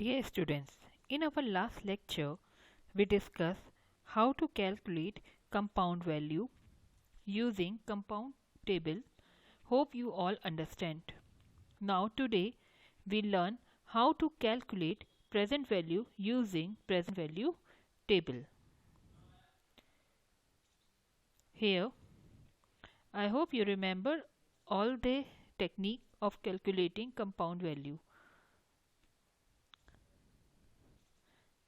Dear students, in our last lecture, we discussed how to calculate compound value using compound table. Hope you all understand. Now today, we learn how to calculate present value using present value table. Here, I hope you remember all the technique of calculating compound value.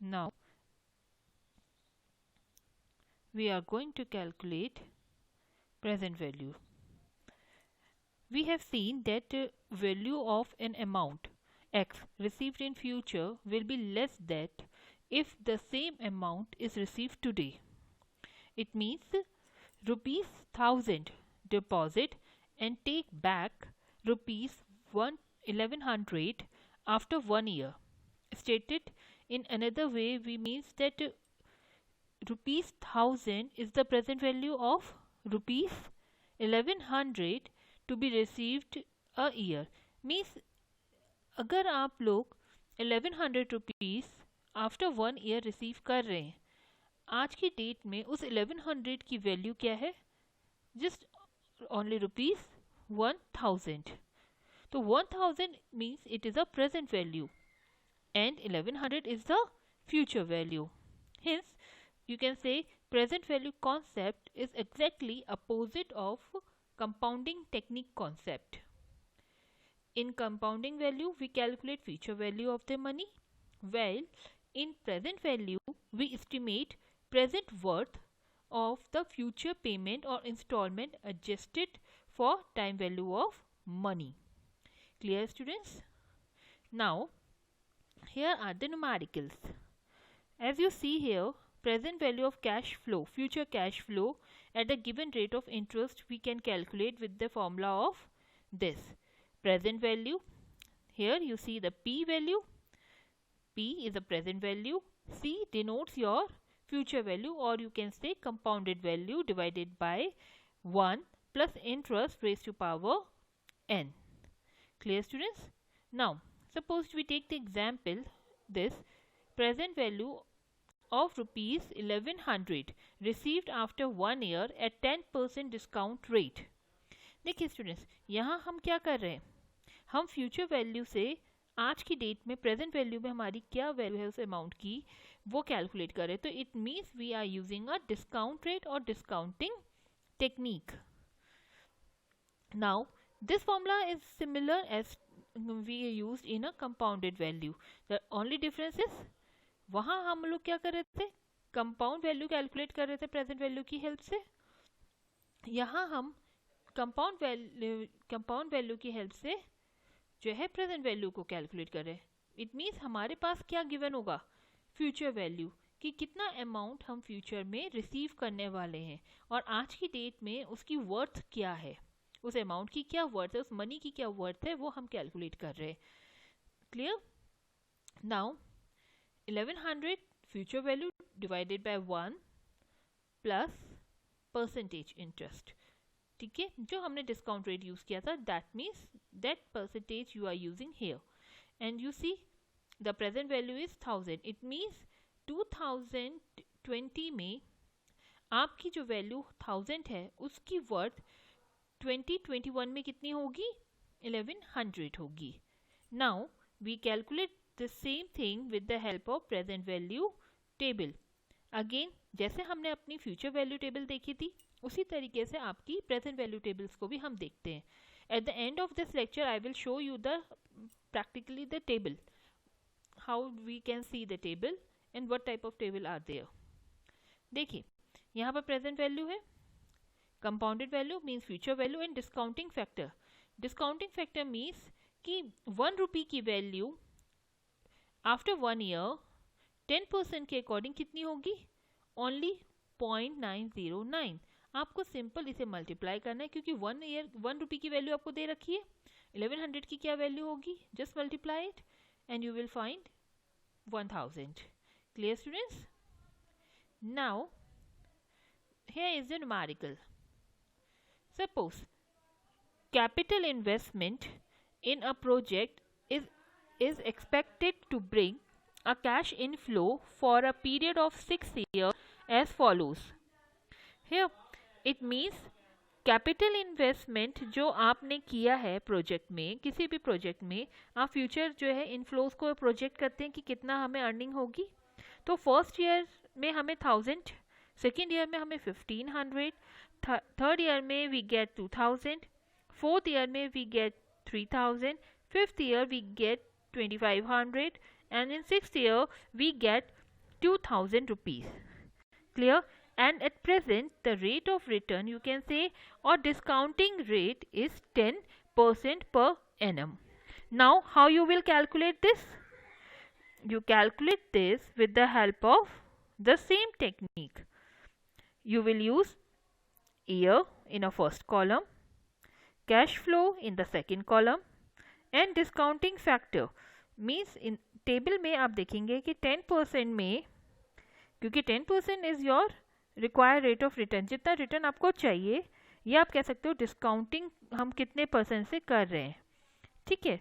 Now, we are going to calculate present value. We have seen that value of an amount x received in future will be less than if the same amount is received today. It means rupees 1000 deposit and take back rupees 1100 after 1 year. Stated in another way, we means that rupees 1000 is the present value of rupees 1100 to be received a year. Means अगर आप लोग 1100 rupees after 1 year receive कर रहे हैं, आज की date में उस 1100 की वैल्यू क्या है? Just only rupees 1000. तो 1000 means it is a present value and 1100 is the future value. Hence, you can say present value concept is exactly opposite of compounding technique concept. In compounding value, we calculate future value of the money, while in present value, we estimate present worth of the future payment or installment adjusted for time value of money. Clear, students? Now, here are the numericals. As you see here, present value of cash flow, future cash flow at a given rate of interest we can calculate with the formula of this. Present value, here you see the P value. P is a present value. C denotes your future value, or you can say compounded value divided by 1 plus interest raised to power n. Clear, students? Now, suppose we take the example, this present value of rupees 1100 received after 1 year at 10% discount rate. देखिए students, यहाँ हम क्या कर रहे हैं? हम future value से आज की डेट में प्रेजेंट वैल्यू में हमारी क्या वैल्यू है उस अमाउंट की, वो कैलकुलेट कर रहे हैं. तो it means we are using a discount rate और discounting technique. Now this formula is similar as we used in a compounded value. The only difference is वहाँ हम लोग क्या कर रहे थे? कंपाउंड वैल्यू कैलकुलेट कर रहे थे प्रेजेंट वैल्यू की हेल्प से. यहाँ हम कंपाउंड वैल्यू की हेल्प से जो है प्रेजेंट वैल्यू को कैलकुलेट कर रहे हैं. इट मीन्स हमारे पास क्या गिवन होगा? फ्यूचर वैल्यू, कि कितना अमाउंट हम फ्यूचर में रिसीव करने वाले हैं और आज की डेट में उसकी वर्थ क्या है, उस अमाउंट की क्या वर्थ है, उस मनी की क्या वर्थ है, वो हम कैलकुलेट कर रहे हैं. Clear? Now 1100 future value divided by 1 plus percentage interest. ठीक है, जो हमने डिस्काउंट रेट यूज किया था, that means that percentage you are using here. And you see the present value is 1000. It means 2020 में आपकी जो वैल्यू 1000 है उसकी वर्थ 2021 में कितनी होगी? 1100 होगी. Now we calculate the same thing with the help of present value table. Again जैसे हमने अपनी फ्यूचर वैल्यू टेबल देखी थी, उसी तरीके से आपकी प्रेजेंट वैल्यू टेबल्स को भी हम देखते हैं. At the end of this lecture I will show you the practically the table, how we can see the table and what type of table are there. देखिए यहाँ पर प्रेजेंट वैल्यू है, compounded value means future value, and discounting factor. Discounting factor means कि 1 रुपी की value after 1 year 10% के according कितनी होगी? Only 0.909. आपको सिंपल इसे मल्टीप्लाई करना है, क्योंकि 1 रुपी की वैल्यू आपको दे रखी है. 1100 की क्या वैल्यू होगी? Just multiply it and you will find 1000. Clear students? Now here is the numerical. Suppose capital investment in a project is expected to bring a cash inflow for a period of 6 years as follows. Here it means capital investment जो आपने किया है project में, किसी भी project में आप future जो है इनफ्लोज को प्रोजेक्ट करते हैं कि कितना हमें अर्निंग होगी. तो फर्स्ट ईयर में हमें 1000, सेकेंड ईयर में हमें 1500, थर्ड ईयर में वी गेट 2000, फोर्थ ईयर में we get 3000, fifth year we get 2500 and in sixth year we get 2000 rupees. Clear? And at present the rate of return, you can say, or discounting rate is 10% per annum. Now how you will calculate this? You calculate this with the help of the same technique. You will use year in a first column, cash flow in the second column and discounting factor. Means in table में आप देखेंगे कि 10% में, क्योंकि 10% is your required rate of return, जितना return आपको चाहिए, या आप कह सकते हो डिस्काउंटिंग हम कितने परसेंट से कर रहे हैं. ठीक है,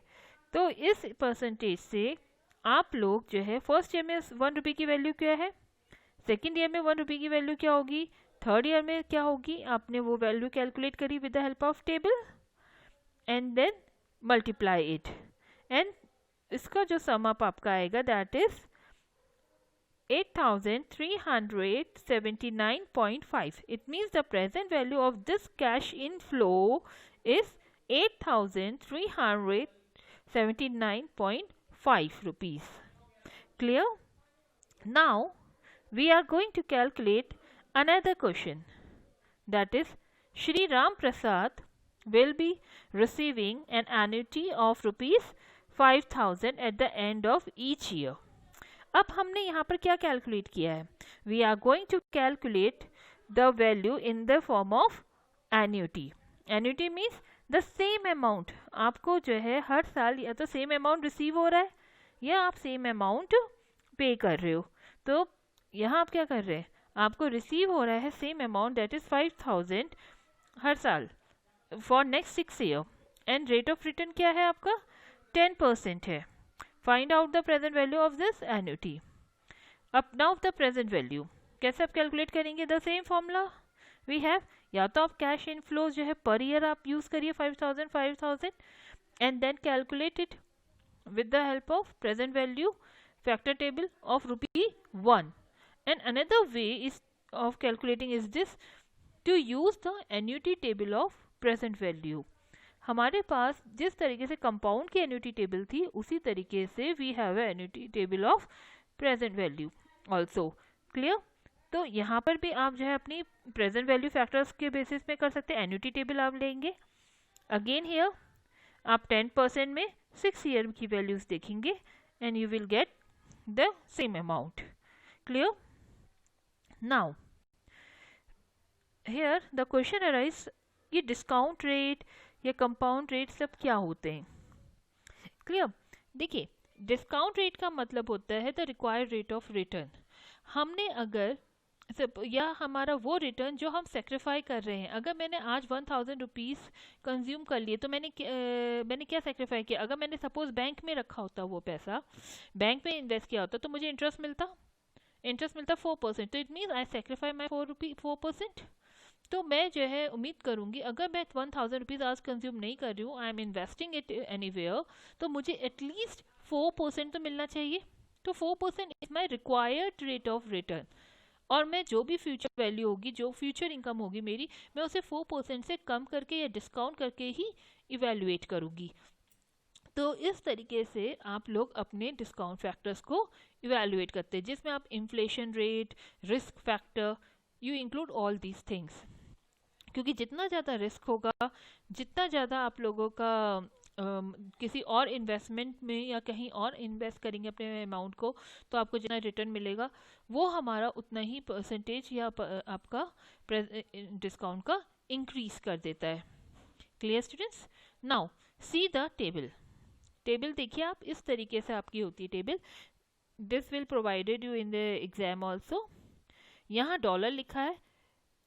तो इस परसेंटेज से आप लोग जो है फर्स्ट ईयर में 1 रुपये की वैल्यू क्या है, सेकेंड ईयर में 1 रुपये की वैल्यू क्या होगी, थर्ड ईयर में क्या होगी, आपने वो वैल्यू कैलकुलेट करी with the help of table and then multiply it, and इसका जो सम अप आपका आएगा that is 8379.5. It means the present value of this cash inflow is 8379.5 rupees. Clear? Now we are going to calculate another question, that is Shri Ram Prasad will be receiving an annuity of rupees 5000 at the end of each year. अब हमने यहाँ पर क्या calculate किया है? We are going to calculate the value in the form of annuity. Annuity means the same amount आपको जो है हर साल या तो सेम अमाउंट रिसीव हो रहा है या आप सेम अमाउंट पे कर रहे हो. तो यहाँ आप क्या कर रहे हैं, आपको रिसीव हो रहा है सेम अमाउंट दैट इज 5000 हर साल for next 6 year, and rate of return क्या है आपका 10% है. Find out the present value of this annuity. अब नाउ द प्रेजेंट वैल्यू कैसे आप कैलकुलेट करेंगे? The same formula we have, या तो आप कैश इनफ्लोज जो है पर ईयर आप यूज करिए 5000 and then calculate it with the help of present value factor table of ₹1. And another way is of calculating is this, to use the annuity table of present value. हमारे पास जिस तरीके से compound की annuity table थी उसी तरीके से we have annuity table of present value also. Clear? तो यहाँ पर भी आप जो है अपनी प्रेजेंट वैल्यू फैक्टर्स के बेसिस में कर सकते हैं. एन्युटी टेबल आप लेंगे, अगेन हियर आप 10% में 6 ईयर की वैल्यूज देखेंगे and you will get the same amount. Clear? Now here the question arise, ये डिस्काउंट रेट या कंपाउंड रेट सब क्या होते हैं? क्लियर? देखिए, डिस्काउंट रेट का मतलब होता है the required rate of return. हमने अगर या हमारा वो रिटर्न जो हम सेक्रीफाई कर रहे हैं, अगर मैंने आज 1000 रुपीज़ कंज्यूम कर लिए तो मैंने क्या सेक्रीफाई किया? अगर मैंने सपोज बैंक में रखा होता, वो पैसा बैंक में इन्वेस्ट किया होता, तो मुझे इंटरेस्ट मिलता 4%. तो इट मीन्स आई सेक्रीफाई माई 4%. तो मैं जो है उम्मीद करूंगी अगर मैं 1000 रुपीज़ आज कंज्यूम नहीं कर रही हूँ, I am investing it anywhere, तो मुझे एटलीस्ट 4% तो मिलना चाहिए. तो 4% is my required rate of return, और मैं जो भी फ्यूचर वैल्यू होगी, जो फ्यूचर इनकम होगी मेरी, मैं उसे 4% से कम करके या डिस्काउंट करके ही इवेल्युएट करूंगी. तो इस तरीके से आप लोग अपने डिस्काउंट फैक्टर्स को इवेल्युएट करते हैं, जिसमें आप inflation rate, risk factor, you include all these things. क्योंकि जितना ज़्यादा रिस्क होगा, जितना ज़्यादा आप लोगों का किसी और इन्वेस्टमेंट में या कहीं और इन्वेस्ट करेंगे अपने अमाउंट को, तो आपको जितना रिटर्न मिलेगा वो हमारा उतना ही परसेंटेज या आपका डिस्काउंट का इंक्रीज कर देता है. Clear students? Now see the table. Table देखिए आप, इस तरीके से आपकी होती है table. This will provided you in the exam also. यहाँ डॉलर लिखा है,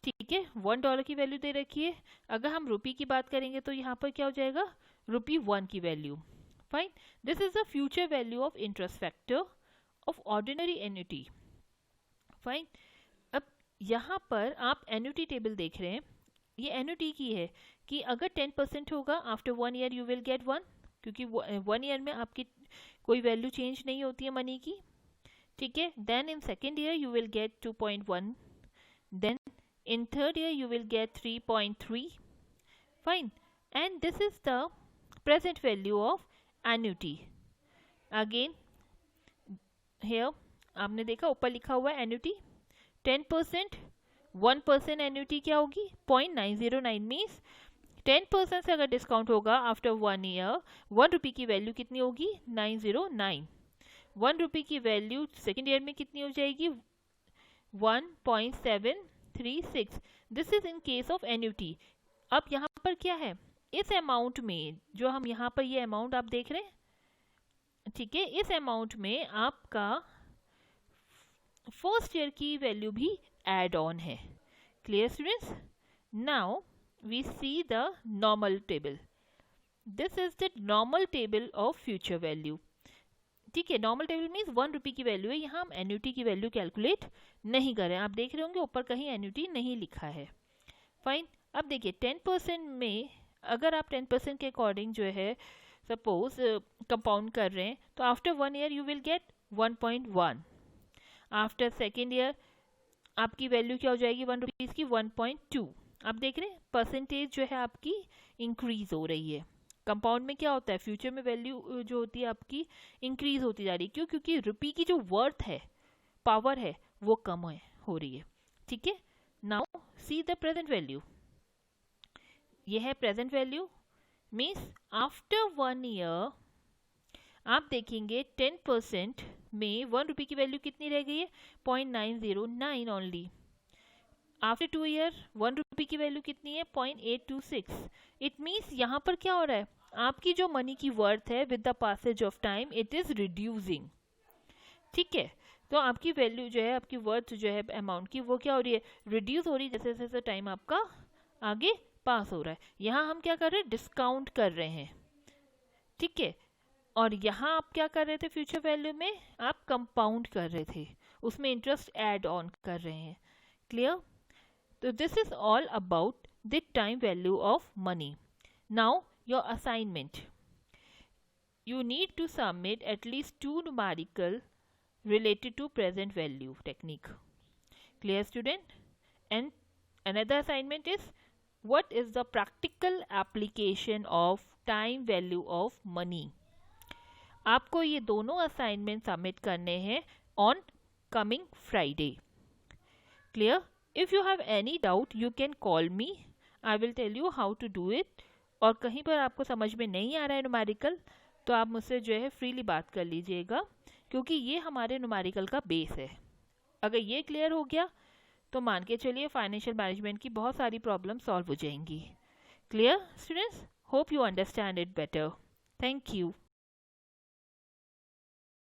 ठीक है, $1 की वैल्यू दे रखी है. अगर हम रुपी की बात करेंगे तो यहाँ पर क्या हो जाएगा, ₹1 की value. Fine. This is the future value of interest factor of ordinary annuity. Fine. अब यहाँ पर आप एन्युटी टेबल देख रहे हैं, ये एन्युटी की है कि अगर 10% होगा after 1 year you will gate 1, क्योंकि 1 ईयर में आपकी कोई वैल्यू चेंज नहीं होती है मनी की, ठीक है। Then in second year you will get 2.1, then in third year you will get 3.3. Fine. And this is the present value of annuity. Again here आपने देखा ऊपर लिखा हुआ है annuity 10%, 1% annuity क्या होगी 0.909 मीन्स 10% से अगर डिस्काउंट होगा आफ्टर 1 ईयर 1 रुपी की वैल्यू कितनी होगी 909। 1 रुपी की वैल्यू सेकेंड ईयर में कितनी हो जाएगी 1.736। This is in case of annuity. अब यहाँ पर क्या है, इस अमाउंट में जो हम यहाँ पर ये अमाउंट आप देख रहे हैं, ठीक है, इस अमाउंट में आपका फर्स्ट ईयर की वैल्यू भी एड ऑन है। Clear students? Now we see the normal table. This is the normal table of future value. ठीक है, नॉर्मल टेबल मीन्स 1 रुपी की वैल्यू है, यहाँ हम एन्युटी की वैल्यू कैलकुलेट नहीं कर रहे हैं। आप देख रहे होंगे ऊपर कहीं एन्युटी नहीं लिखा है। फाइन। अब देखिए 10% में अगर आप 10% के अकॉर्डिंग जो है सपोज कंपाउंड कर रहे हैं तो after 1 year you will gate 1.1। After second year आपकी वैल्यू क्या हो जाएगी 1 रुपीज़ की 1.2। आप देख रहे हैं परसेंटेज जो है आपकी इंक्रीज हो रही है। कंपाउंड में क्या होता है, फ्यूचर में वैल्यू जो होती है आपकी इंक्रीज होती जा रही है। क्यों? क्योंकि रुपी की जो वर्थ है, पावर है, वो कम हो रही है। ठीक है। Now see the present value. ये है present value means after 1 year आप देखेंगे 10% में 1 रुपी की वैल्यू कितनी रह गई है 0.909 ओनली। आफ्टर 2 ईयर 1 रुपी की वैल्यू कितनी है 0.826। इट मीन्स यहाँ पर क्या हो रहा है, आपकी जो मनी की वर्थ है with the passage of time it is reducing. ठीक है, तो आपकी वैल्यू जो है, आपकी वर्थ जो है अमाउंट की, वो क्या हो रही है, रिड्यूस हो रही है जैसे जैसे टाइम आपका आगे पास हो रहा है। यहाँ हम क्या कर रहे हैं, डिस्काउंट कर रहे हैं। ठीक है, और यहाँ आप क्या कर रहे थे, फ्यूचर वैल्यू में आप कंपाउंड कर रहे थे, उसमें इंटरेस्ट ऐड ऑन कर रहे हैं। क्लियर? तो this is all about the time value of money. Now your assignment, you need to submit at least 2 numerical related to present value technique. Clear student? And another assignment is, what is the practical application of time value of money? आपको ये दोनों assignment submit करने हैं on coming Friday. Clear? If you have any doubt you can call me. I will tell you how to do it. और कहीं पर आपको समझ में नहीं आ रहा है न्यूमेरिकल तो आप मुझसे जो है फ्रीली बात कर लीजिएगा, क्योंकि ये हमारे न्यूमेरिकल का बेस है। अगर ये क्लियर हो गया तो मान के चलिए फाइनेंशियल मैनेजमेंट की बहुत सारी प्रॉब्लम सॉल्व हो जाएंगी। Clear students? Hope you understand it better. Thank you.